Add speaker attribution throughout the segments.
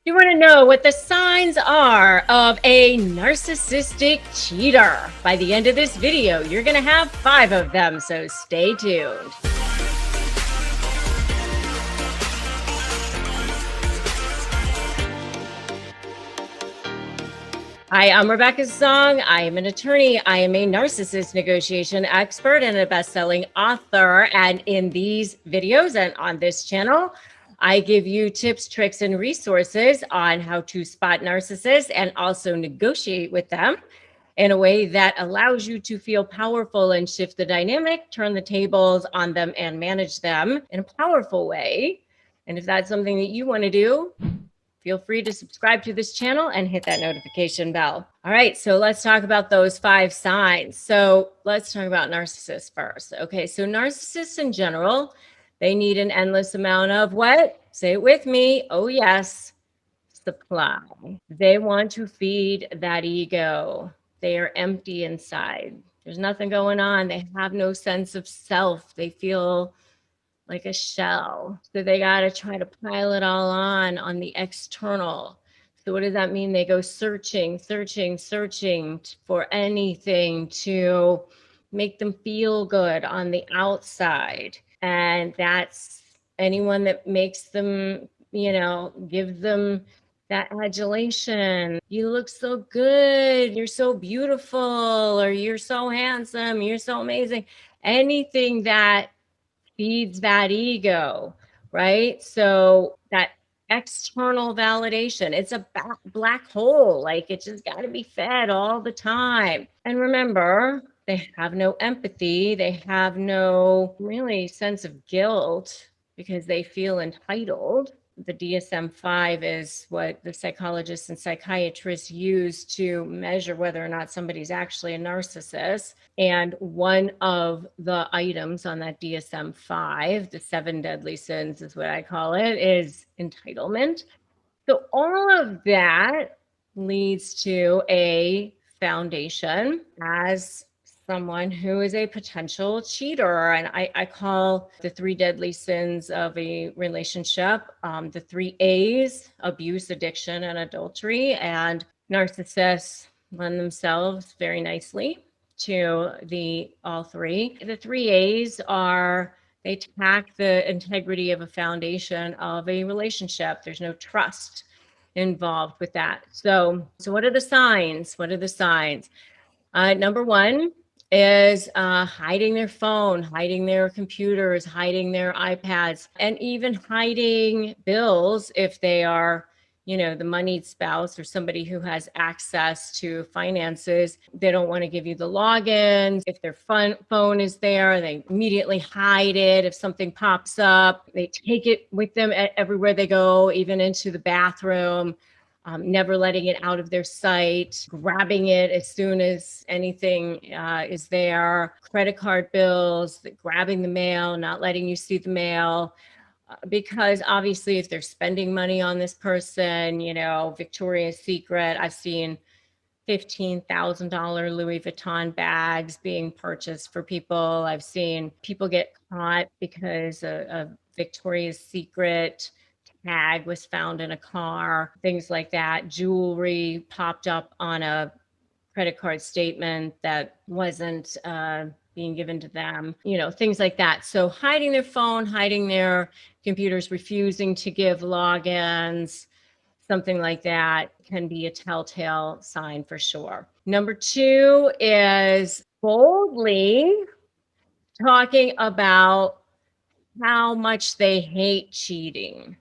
Speaker 1: You want to know what the signs are of a narcissistic cheater? By the end of this video, you're going to have 5 of them, so stay tuned. Hi, I'm Rebecca Zung. I am an attorney. I am a narcissist negotiation expert and a best-selling author. And in these videos and on this channel, I give you tips, tricks, and resources on how to spot narcissists and also negotiate with them in a way that allows you to feel powerful and shift the dynamic, turn the tables on them, and manage them in a powerful way. And if that's something that you want to do, feel free to subscribe to this channel and hit that notification bell. All right, so let's talk about those 5 signs. So let's talk about narcissists first. Okay, so narcissists in general, they need an endless amount of what? Say it with me. Oh, yes, supply. They want to feed that ego. They are empty inside. There's nothing going on. They have no sense of self. They feel like a shell. So they got to try to pile it all on the external. So what does that mean? They go searching for anything to make them feel good on the outside. And that's anyone that makes them, give them that adulation. You look so good. You're so beautiful, or you're so handsome. You're so amazing. Anything that feeds that ego, right? So that external validation, it's a black hole. Like it just got to be fed all the time. And remember, they have no empathy. They have no really sense of guilt because they feel entitled. The DSM-5 is what the psychologists and psychiatrists use to measure whether or not somebody's actually a narcissist. And one of the items on that DSM-5, the 7 deadly sins is what I call it, is entitlement. So all of that leads to a foundation as someone who is a potential cheater. And I call the 3 deadly sins of a relationship the 3 A's: abuse, addiction, and adultery. And narcissists lend themselves very nicely to all 3. The 3 A's are they attack the integrity of a foundation of a relationship. There's no trust involved with that. So what are the signs? Number 1 is hiding their phone, hiding their computers, hiding their iPads, and even hiding bills if they are, the moneyed spouse or somebody who has access to finances. They don't want to give you the logins. If their phone is there, they immediately hide it. If something pops up, they take it with them everywhere they go, even into the bathroom. Never letting it out of their sight, grabbing it as soon as anything is there, credit card bills, grabbing the mail, not letting you see the mail. Because obviously if they're spending money on this person, Victoria's Secret, I've seen $15,000 Louis Vuitton bags being purchased for people. I've seen people get caught because of Victoria's Secret tag was found in a car, things like that. Jewelry popped up on a credit card statement that wasn't being given to them, things like that. So hiding their phone, hiding their computers, refusing to give logins, something like that can be a telltale sign for sure. Number 2 is boldly talking about how much they hate cheating,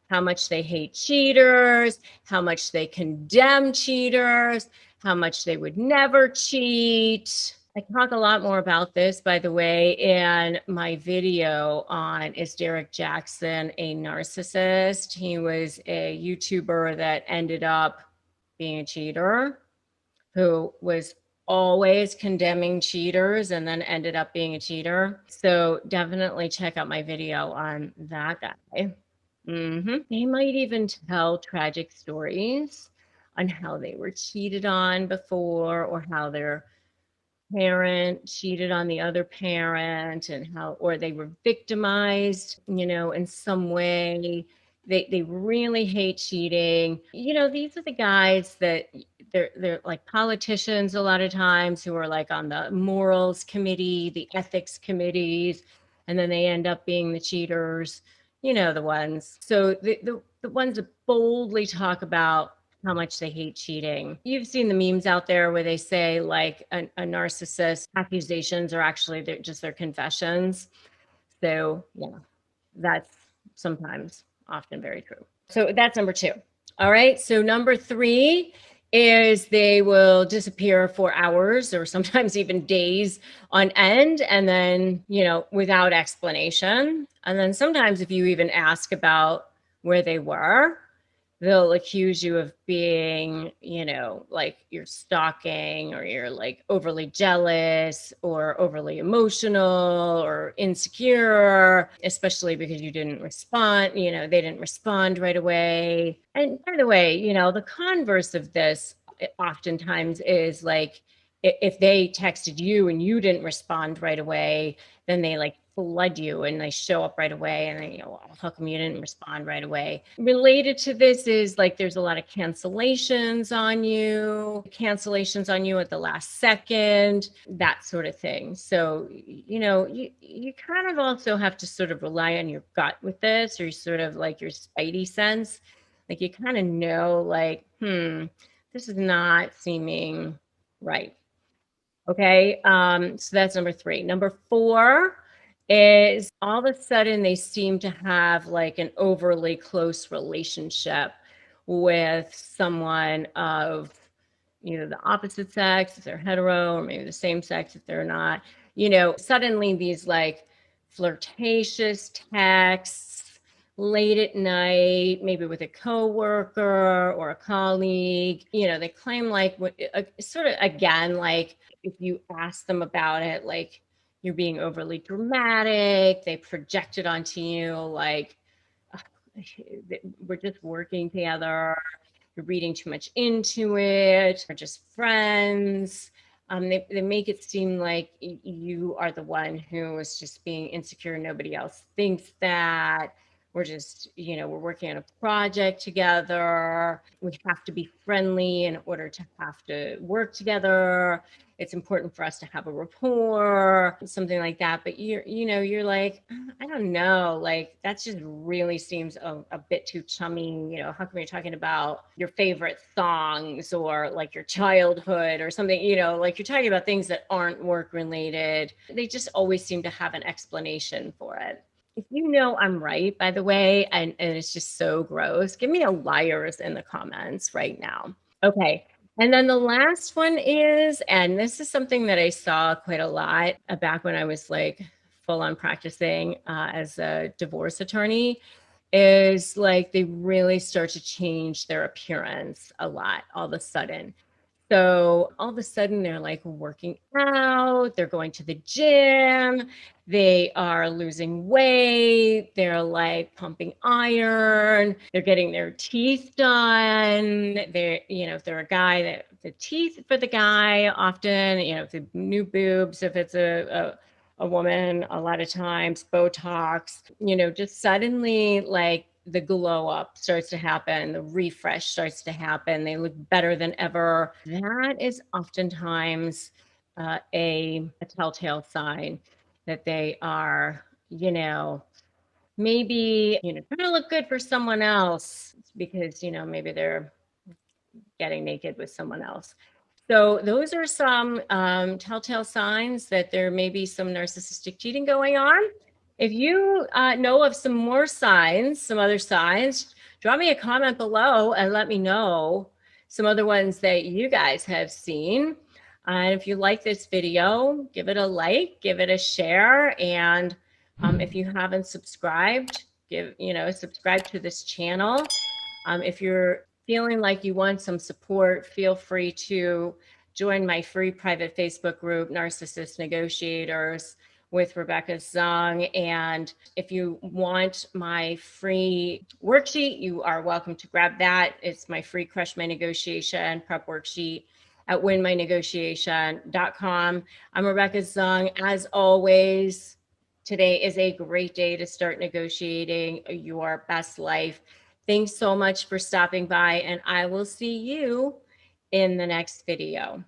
Speaker 1: how much they hate cheaters, how much they condemn cheaters, how much they would never cheat. I talk a lot more about this, by the way, in my video on Is Derek Jackson a Narcissist? He was a YouTuber that ended up being a cheater, who was always condemning cheaters and then ended up being a cheater. So definitely check out my video on that guy. They might even tell tragic stories on how they were cheated on before, or how their parent cheated on the other parent, and how, or they were victimized, in some way. They really hate cheating. You know, these are the guys that they're like politicians a lot of times who are like on the morals committee, the ethics committees, and then they end up being the cheaters. You know, the ones. So the ones that boldly talk about how much they hate cheating. You've seen the memes out there where they say like a narcissist accusations are actually just their confessions. So yeah, that's sometimes often very true. So that's number two. All right. So number three is they will disappear for hours or sometimes even days on end, and then, you know, without explanation. And then sometimes if you even ask about where they were, they'll accuse you of being, you know, like you're stalking or you're like overly jealous or overly emotional or insecure, especially because you didn't respond, you know, they didn't respond right away. And by the way, you know, the converse of this oftentimes is like if they texted you and you didn't respond right away, then they like flood you and they show up right away and they, you know, well, how come you didn't respond right away? Related to this is like there's a lot of cancellations on you at the last second, that sort of thing. So, you know, you kind of also have to sort of rely on your gut with this, or sort of like your spidey sense. Like you kind of know, like, this is not seeming right. Okay. So that's number three. Number four is all of a sudden they seem to have like an overly close relationship with someone of either the opposite sex, if they're hetero, or maybe the same sex if they're not. You know, suddenly these like flirtatious texts late at night, maybe with a coworker or a colleague, you know, they claim like sort of again, like if you ask them about it, like you're being overly dramatic, they project it onto you, like we're just working together, you're reading too much into it, we're just friends. They make it seem like you are the one who is just being insecure. Nobody else thinks that. We're just, you know, we're working on a project together. We have to be friendly in order to have to work together. It's important for us to have a rapport, something like that. But you know, you're like, I don't know, like that just really seems a bit too chummy. You know, how come you're talking about your favorite songs or like your childhood or something, you know, like you're talking about things that aren't work related. They just always seem to have an explanation for it. If you know I'm right, by the way, and it's just so gross, give me a liars in the comments right now. Okay. And then the last one is, and this is something that I saw quite a lot back when I was like full on practicing as a divorce attorney, is like they really start to change their appearance a lot all of a sudden. So all of a sudden, they're like working out, they're going to the gym, they are losing weight, they're like pumping iron, they're getting their teeth done. They're, you know, if they're a guy, that the teeth for the guy often, you know, the new boobs, if it's a woman, a lot of times Botox, you know, just suddenly like the glow up starts to happen, the refresh starts to happen, they look better than ever. That is oftentimes a telltale sign that they are, you know, maybe, you know, trying to look good for someone else because, you know, maybe they're getting naked with someone else. So those are some telltale signs that there may be some narcissistic cheating going on. If you know of some more signs, some other signs, drop me a comment below and let me know some other ones that you guys have seen. And if you like this video, give it a like, give it a share. And if you haven't subscribed, subscribe to this channel. If you're feeling like you want some support, feel free to join my free private Facebook group, Narcissist Negotiators with Rebecca Zung. And if you want my free worksheet, you are welcome to grab that. It's my free Crush My Negotiation prep worksheet at winmynegotiation.com. I'm Rebecca Zung. As always, Today is a great day to start negotiating your best life. Thanks so much for stopping by, and I will see you in the next video.